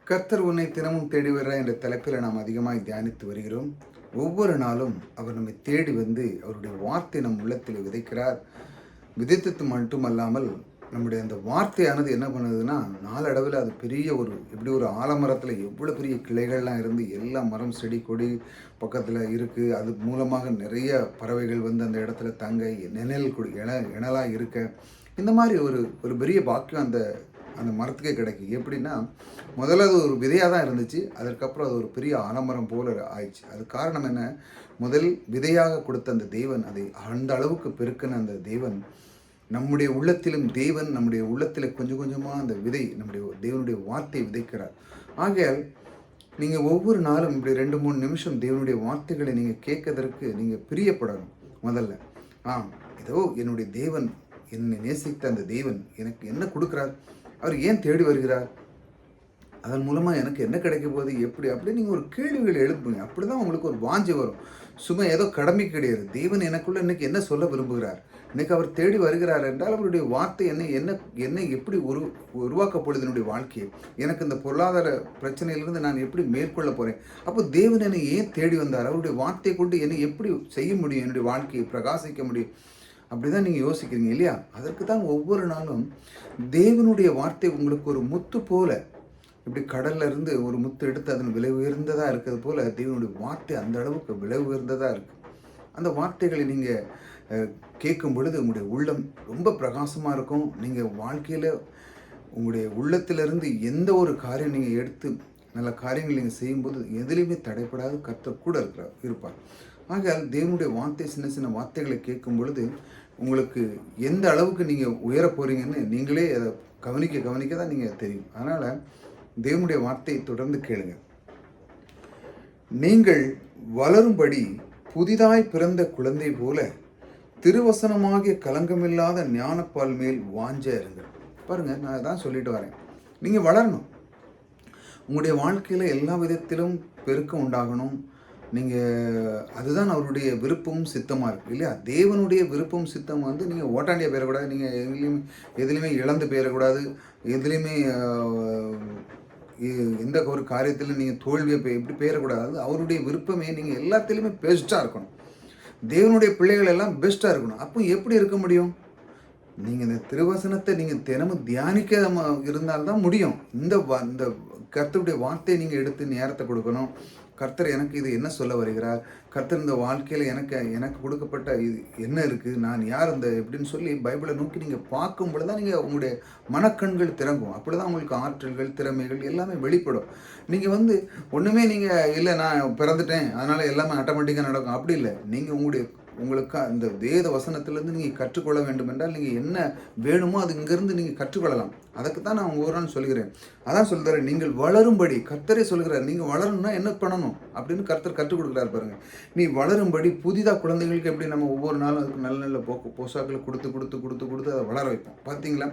கர்த்தர் உன்னை தினமும் தேடி வருகிறார் என்ற தலைப்பில் நாம் அதிகமாக தியானித்து வருகிறோம். ஒவ்வொரு நாளும் அவர் நம்மை தேடி வந்து அவருடைய வார்த்தை நம் உள்ளத்தில் விதைக்கிறார். விதைத்தது மட்டுமல்லாமல் நம்முடைய அந்த வார்த்தையானது என்ன பண்ணுதுன்னா, நாளடைவில் அது பெரிய எப்படி ஒரு ஆலமரத்தில் எவ்வளோ பெரிய கிளைகள்லாம் இருந்து எல்லா மரம் செடி கொடி பக்கத்தில் இருக்குது. அது மூலமாக நிறைய பறவைகள் வந்து அந்த இடத்துல தங்க நிழல் கொடு இணலாக இருக்க, இந்த மாதிரி ஒரு ஒரு பெரிய பாக்கியம் அந்த அந்த மரத்துக்கே கிடைக்கும். எப்படின்னா, முதல்ல அது ஒரு விதையாக தான் இருந்துச்சு. அதற்கப்புறம் அது ஒரு பெரிய ஆலமரம் போல ஆயிடுச்சு. அது காரணம் என்ன? முதல் விதையாக கொடுத்த அந்த தேவன், அதை அந்த அளவுக்கு பெருக்கின அந்த தேவன், நம்முடைய உள்ளத்திலும் தேவன் நம்முடைய உள்ளத்தில் கொஞ்சம் கொஞ்சமாக அந்த விதை, நம்முடைய தேவனுடைய வார்த்தையை விதைக்கிறார். ஆகையால் நீங்கள் ஒவ்வொரு நாளும் இப்படி 2-3 நிமிஷம் தேவனுடைய வார்த்தைகளை நீங்கள் கேட்கறதற்கு நீங்கள் பிரியப்படணும். முதல்ல ஏதோ என்னுடைய தேவன், என்னை நேசித்த அந்த தேவன் எனக்கு என்ன கொடுக்குறார், அவர் ஏன் தேடி வருகிறார், அதன் மூலமாக எனக்கு என்ன கிடைக்க போகுது, எப்படி அப்படி நீங்கள் ஒரு கேள்விகளை எழுப்புங்க. அப்படி தான் உங்களுக்கு ஒரு வாஞ்சி வரும். சும்மா ஏதோ கடமை கிடையாது. தேவன் எனக்குள்ள இன்றைக்கி என்ன சொல்ல விரும்புகிறார், இன்றைக்கி அவர் தேடி வருகிறார் என்றால் அவருடைய வார்த்தை என்ன எப்படி உருவாக்க பொழுது என்னுடைய வாழ்க்கையை, எனக்கு இந்த பொருளாதார பிரச்சனையிலிருந்து நான் எப்படி மேற்கொள்ள போகிறேன், அப்போ தேவன் என்னை ஏன் தேடி வந்தார், அவருடைய வார்த்தையை கொண்டு என்னை எப்படி செய்ய முடியும், என்னுடைய வாழ்க்கையை பிரகாசிக்க முடியும், அப்படி தான் நீங்கள் யோசிக்கிறீங்க இல்லையா? அதற்கு தான் ஒவ்வொரு நாளும் தேவனுடைய வார்த்தை உங்களுக்கு ஒரு முத்து போல, இப்படி கடல்ல இருந்து ஒரு முத்து எடுத்து அதன் விலை உயர்ந்ததாக இருக்கிறது போல தேவனுடைய வார்த்தை அந்த அளவுக்கு விலை உயர்ந்ததாக இருக்குது. அந்த வார்த்தைகளை நீங்கள் கேட்கும் பொழுது உங்களுடைய உள்ளம் ரொம்ப பிரகாசமாக இருக்கும். நீங்கள் வாழ்க்கையில் உங்களுடைய உள்ளத்திலிருந்து எந்த ஒரு காரியம் நீங்கள் எடுத்து நல்ல காரியங்கள் நீங்கள் செய்யும்போது எதுலேயுமே தடைப்படாது, கர்த்தர் கூட இருப்பார். ஆகையால் தேவனுடைய வார்த்தை, சின்ன சின்ன வார்த்தைகளை கேட்கும் பொழுது உங்களுக்கு எந்த அளவுக்கு நீங்கள் உயர போகிறீங்கன்னு நீங்களே அதை கவனிக்க தான் நீங்கள் தெரியும். அதனால் தேவனுடைய வார்த்தையை தொடர்ந்து கேளுங்க. நீங்கள் வளரும்படி புதிதாய் பிறந்த குழந்தை போல திருவசனமாகிய கலங்கமில்லாத ஞானப்பால் மேல் வாஞ்ச இருங்கள். பாருங்கள், நான் தான் சொல்லிட்டு வரேன். நீங்கள் வளரணும். உங்களுடைய வாழ்க்கையில் எல்லா விதத்திலும் பெருக்கம் உண்டாகணும். அதுதான் அவருடைய விருப்பமும் சித்தமாக இருக்குது இல்லையா? தேவனுடைய விருப்பம் சித்தம் வந்து நீங்கள் ஓட்டாண்டியாக போயிடக்கூடாது, நீங்கள் எதுலேயுமே இழந்து போயிடக்கூடாது, எதுலேயுமே எந்த ஒரு காரியத்திலும் நீங்கள் தோல்வியை எப்படி போயிடக்கூடாது. அவருடைய விருப்பமே நீங்கள் எல்லாத்துலேயுமே பெஸ்ட்டாக இருக்கணும். தேவனுடைய பிள்ளைகள் எல்லாம் பெஸ்ட்டாக இருக்கணும். அப்போ எப்படி இருக்க முடியும்? நீங்கள் இந்த திருவசனத்தை நீங்கள் தினமும் தியானிக்க இருந்தால்தான் முடியும். இந்த கர்த்தருடைய வார்த்தையை நீங்கள் எடுத்து நேரத்தை கொடுக்கணும். கர்த்தர் எனக்கு இது என்ன சொல்ல வருகிறார், கர்த்தர் இந்த வாழ்க்கையில் எனக்கு கொடுக்கப்பட்ட இது என்ன இருக்குது, நான் யார் எப்படின்னு சொல்லி பைபிளை நோக்கி நீங்கள் பார்க்கும் பொழுது தான் நீங்கள் உங்களுடைய மனக்கண்கள் திறங்கும். அப்படி தான் உங்களுக்கு ஆற்றல்கள், திறமைகள் எல்லாமே வெளிப்படும். நீங்கள் ஒன்றுமே இல்லை நான் பிறந்துட்டேன் அதனால் எல்லாமே ஆட்டோமேட்டிக்காக நடக்கும், அப்படி இல்லை. நீங்கள் உங்களுக்கு அந்த வேத வசனத்திலேருந்து நீங்கள் கற்றுக்கொள்ள வேண்டும் என்றால் நீங்கள் என்ன வேணுமோ அது இங்கேருந்து நீங்கள் கற்றுக்கொள்ளலாம். அதுக்கு தான் நான் ஒவ்வொரு நாள் சொல்கிறேன். அதான் சொல்கிறார், நீங்கள் வளரும்படி. கர்த்தரே சொல்கிறார், நீங்கள் வளரணும்னா என்ன பண்ணணும் அப்படின்னு கர்த்தர் கற்றுக் கொடுக்குறாரு. பாருங்கள், நீ வளரும்படி புதிதாக குழந்தைகளுக்கு எப்படி நம்ம ஒவ்வொரு நாளும் அதுக்கு நல்ல நல்ல போஷாக்களை கொடுத்து அதை வளர வைப்போம். பார்த்தீங்களா?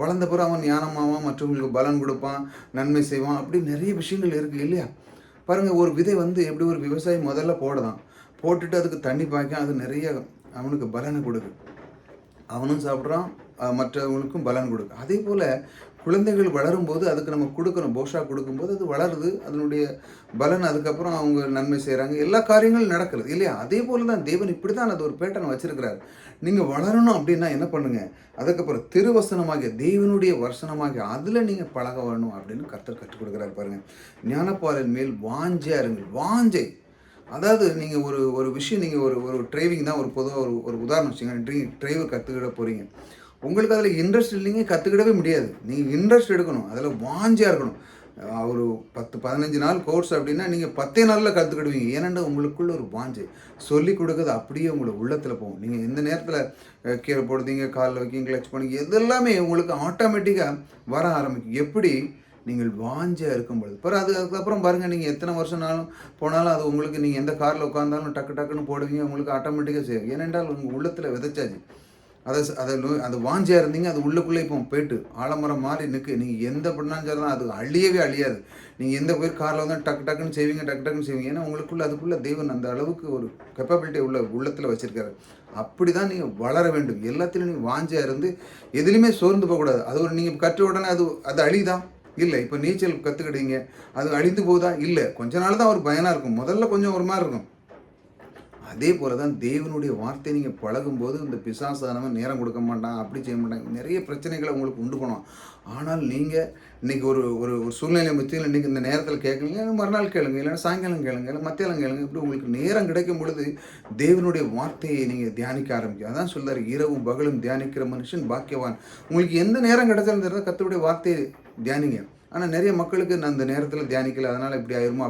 வளர்ந்த பிறகு அவன் ஞானமாவான், மற்றவங்களுக்கு பலன் கொடுப்பான், நன்மை செய்வான், அப்படி நிறைய விஷயங்கள் இருக்குது இல்லையா? பாருங்கள், ஒரு விதை எப்படி ஒரு விவசாயி முதல்ல போடுதான், போட்டுட்டு அதுக்கு தண்ணி பாய்க்க, அது நிறைய அவனுக்கு பலனை கொடுக்கு, அவனும் சாப்பிட்றான், மற்றவங்களுக்கும் பலன் கொடுக்கு. அதே போல் குழந்தைகள் வளரும்போது அதுக்கு நம்ம கொடுக்குறோம், போஷா கொடுக்கும்போது அது வளருது, அதனுடைய பலன் அதுக்கப்புறம் அவங்க நன்மை செய்கிறாங்க, எல்லா காரியங்களும் நடக்கிறது இல்லையா? அதே போல் தான் தேவன் இப்படி தான் அது ஒரு பேட்டர்ன் வச்சுருக்கிறார். நீங்கள் வளரணும் அப்படின்னா என்ன பண்ணுங்கள், அதுக்கப்புறம் திருவசனமாகிய தேவனுடைய வசனமாகிய அதில் நீங்கள் பழக வரணும் அப்படின்னு கர்த்தர் கற்றுக் கொடுக்குறாரு. பாருங்கள், ஞானப்பாலின் மேல் வாஞ்சையாக இருங்கள். வாஞ்சை, அதாவது நீங்கள் ஒரு விஷயம், நீங்கள் ஒரு டிரைவிங் தான், ஒரு பொதுவாக ஒரு உதாரணம் வச்சுங்க. டிரைவர் கற்றுக்கிட போகிறீங்க, உங்களுக்கு அதில் இன்ட்ரெஸ்ட் இல்லைங்க, கற்றுக்கிடவே முடியாது. நீங்கள் இன்ட்ரெஸ்ட் எடுக்கணும், அதில் வாஞ்சியாக இருக்கணும். ஒரு 10-15 நாள் கோர்ஸ் அப்படின்னா நீங்கள் 10 நாளில் கற்றுக்கிடுவீங்க. ஏன்னா உங்களுக்குள்ள ஒரு வாஞ்சை, சொல்லி கொடுக்குறது அப்படியே உங்களுக்கு உள்ளத்தில் போகும். நீங்கள் எந்த நேரத்தில் கீழே போடுறீங்க, காலில் வைக்கிங்க, கிளச் பண்ணுங்க, எதெல்லாமே உங்களுக்கு ஆட்டோமேட்டிக்காக வர ஆரம்பிக்கும். எப்படி? நீங்கள் வாஞ்சியாக இருக்கும்பொழுது. அதுக்கப்புறம் பாருங்கள், நீங்கள் எத்தனை வருஷம்னாலும் போனாலும் அது உங்களுக்கு, நீங்கள் எந்த காரில் உட்காந்தாலும் டக்குன்னு போடுவீங்க, உங்களுக்கு ஆட்டோமேட்டிக்காக செய்யும். ஏனென்றால் உங்கள் உள்ளத்தில் விதைச்சாச்சு. அது வாஞ்சியாக இருந்தீங்க, அது உள்ளுக்குள்ளே இப்போ போயிட்டு ஆலமரம் மாதிரி நிற்கு. நீங்கள் எந்த பண்ணாலும் சரி தான், அது அழியவே அழியாது. நீங்கள் எந்த போய் காரில் வந்து டக்குன்னு செய்வீங்க. ஏன்னா உங்களுக்குள்ளே அதுக்குள்ளே தேவன் அந்த அளவுக்கு ஒரு கெப்பபிலிட்டி உள்ளத்தில் வச்சுருக்காரு. அப்படி தான் நீங்கள் வளர வேண்டும். எல்லாத்திலும் நீங்கள் வாஞ்சியாக இருந்து எதுலேயுமே சோர்ந்து போகக்கூடாது. அது நீங்கள் கற்ற உடனே அது அழிதான், இல்லை. இப்போ நீச்சல் கற்றுக்கிட்டீங்க, அது அழிந்து போகுதா? இல்லை. கொஞ்ச நாள் தான் ஒரு பயனாக இருக்கும். முதல்ல கொஞ்சம் ஒரு மாதிரி இருக்கும். அதே போல தான் தேவனுடைய வார்த்தையை நீங்கள் பழகும்போது இந்த பிசாசானவன் நேரம் கொடுக்க மாட்டான், அப்படி செய்ய மாட்டான், நிறைய பிரச்சனைகளை உங்களுக்கு உண்டு பண்ணுவான். ஆனால் நீங்கள் இன்றைக்கி ஒரு ஒரு ஒரு சூழ்நிலை மத்தியில் இன்றைக்கி இந்த நேரத்தில் கேட்குறீங்க, மறுநாள் கேளுங்க, இல்லைன்னா சாயங்காலம் கேளுங்க, இல்லை மத்தியானம் கேளுங்க. இப்படி உங்களுக்கு நேரம் கிடைக்கும் பொழுது தேவனுடைய வார்த்தையை நீங்கள் தியானிக்க ஆரம்பிக்கும். அதான் சொல்றாரு, இரவும் பகலும் தியானிக்கிற மனுஷன் பாக்கியவான். உங்களுக்கு எந்த நேரம் கிடைச்சாலும் தெரியாது கர்த்தருடைய வார்த்தையை தியானிங்க. ஆனால் நிறைய மக்களுக்கு நான் அந்த நேரத்தில் தியானிக்கல, அதனால் இப்படி ஆயிருமோ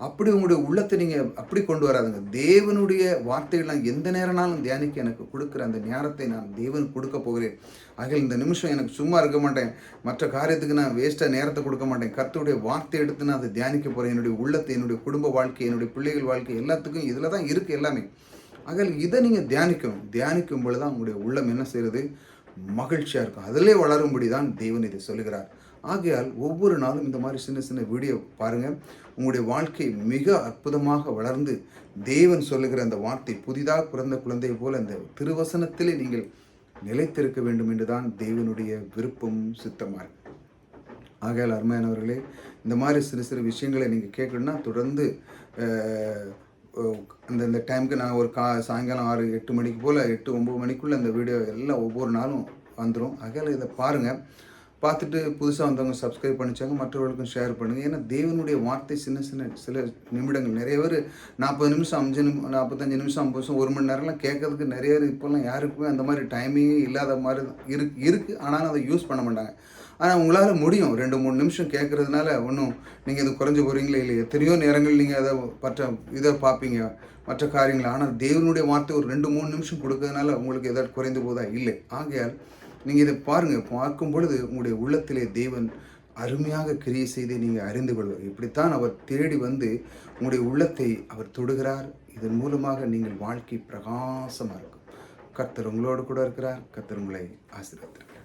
அப்படி உங்களுடைய உள்ளத்தை நீங்கள் அப்படி கொண்டு வராதுங்க. தேவனுடைய வார்த்தைகள் நான் எந்த நேரம்னாலும் தியானிக்க எனக்கு கொடுக்குற அந்த நேரத்தை நான் தேவனுக்கு கொடுக்க போகிறேன். ஆகிய இந்த நிமிஷம் எனக்கு சும்மா இருக்க மாட்டேன், மற்ற காரியத்துக்கு நான் வேஸ்ட்டாக நேரத்தை கொடுக்க மாட்டேன். கர்த்தருடைய வார்த்தை எடுத்து நான் அதை தியானிக்க போகிறேன். என்னுடைய உள்ளத்தை, என்னுடைய குடும்ப வாழ்க்கை, என்னுடைய பிள்ளைகள் வாழ்க்கை எல்லாத்துக்கும் இதில் தான் இருக்குது எல்லாமே. ஆகிய இதை நீங்கள் தியானிக்கணும். தியானிக்கும் பொழுது தான் உங்களுடைய உள்ளம் என்ன செய்கிறது? மகிழ்ச்சியாக இருக்கும். அதிலே வளரும்படி தான் தேவன் இதை சொல்லுகிறார். ஆகையால் ஒவ்வொரு நாளும் இந்த மாதிரி சின்ன சின்ன வீடியோ பாருங்கள். உங்களுடைய வாழ்க்கை மிக அற்புதமாக வளர்ந்து தேவன் சொல்லுகிற அந்த வார்த்தை புதிதாக பிறந்த குழந்தை போல அந்த திருவசனத்திலே நீங்கள் நிலைத்திருக்க வேண்டும் என்று தான் தேவனுடைய விருப்பம் சித்தமாக இருக்கு. ஆகையால் அருமையானவர்களே, இந்த மாதிரி சிறு சிறு விஷயங்களை நீங்கள் கேட்கணுன்னா தொடர்ந்து அந்த டைமுக்கு நான் ஒரு சாயங்காலம் 6-8 மணிக்கு போல் 8-9 மணிக்குள்ளே அந்த வீடியோ எல்லாம் ஒவ்வொரு நாளும் வந்துடும். ஆகையால் இதை பாருங்கள். பார்த்துட்டு புதுசாக வந்தவங்க சப்ஸ்கிரைப் பண்ணிச்சாங்க, மற்றவர்களுக்கும் ஷேர் பண்ணுங்கள். ஏன்னா தேவனுடைய வார்த்தை சில நிமிடங்கள். நிறைய பேர் 40 நிமிஷம் 45 நிமிஷம் 50 நிமிஷம் 1 மணி நேரம்லாம் கேட்கறதுக்கு நிறைய இப்போல்லாம் யாருக்குமே அந்த மாதிரி டைமிங்கே இல்லாத மாதிரி இருக்குது. ஆனாலும் அதை யூஸ் பண்ண மாட்டாங்க. ஆனால் உங்களால் முடியும். 2-3 நிமிஷம் கேட்குறதுனால ஒன்றும் நீங்கள் இது குறைஞ்சு போகிறீங்களே இல்லை. எத்தனையோ நேரங்கள் நீங்கள் அதை இதை பார்ப்பீங்க, மற்ற காரியங்கள். ஆனால் தேவனுடைய வார்த்தை ஒரு 2-3 நிமிஷம் கொடுக்கறதுனால உங்களுக்கு எதாவது குறைந்து போதா? இல்லை. ஆகையால் நீங்கள் இதை பாருங்கள். பார்க்கும் பொழுது உங்களுடைய உள்ளத்திலே தேவன் அருமையாக கிரியை செய்து நீங்கள் அறிந்து கொள்வார். இப்படித்தான் அவர் தேடி வந்து உங்களுடைய உள்ளத்தை அவர் தொடுகிறார். இதன் மூலமாக நீங்கள் வாழ்க்கை பிரகாசமாக இருக்கும். கர்த்தர் உங்களோடு கூட இருக்கிறார். கர்த்தர் உங்களை ஆசீர்வதிக்கிறார்.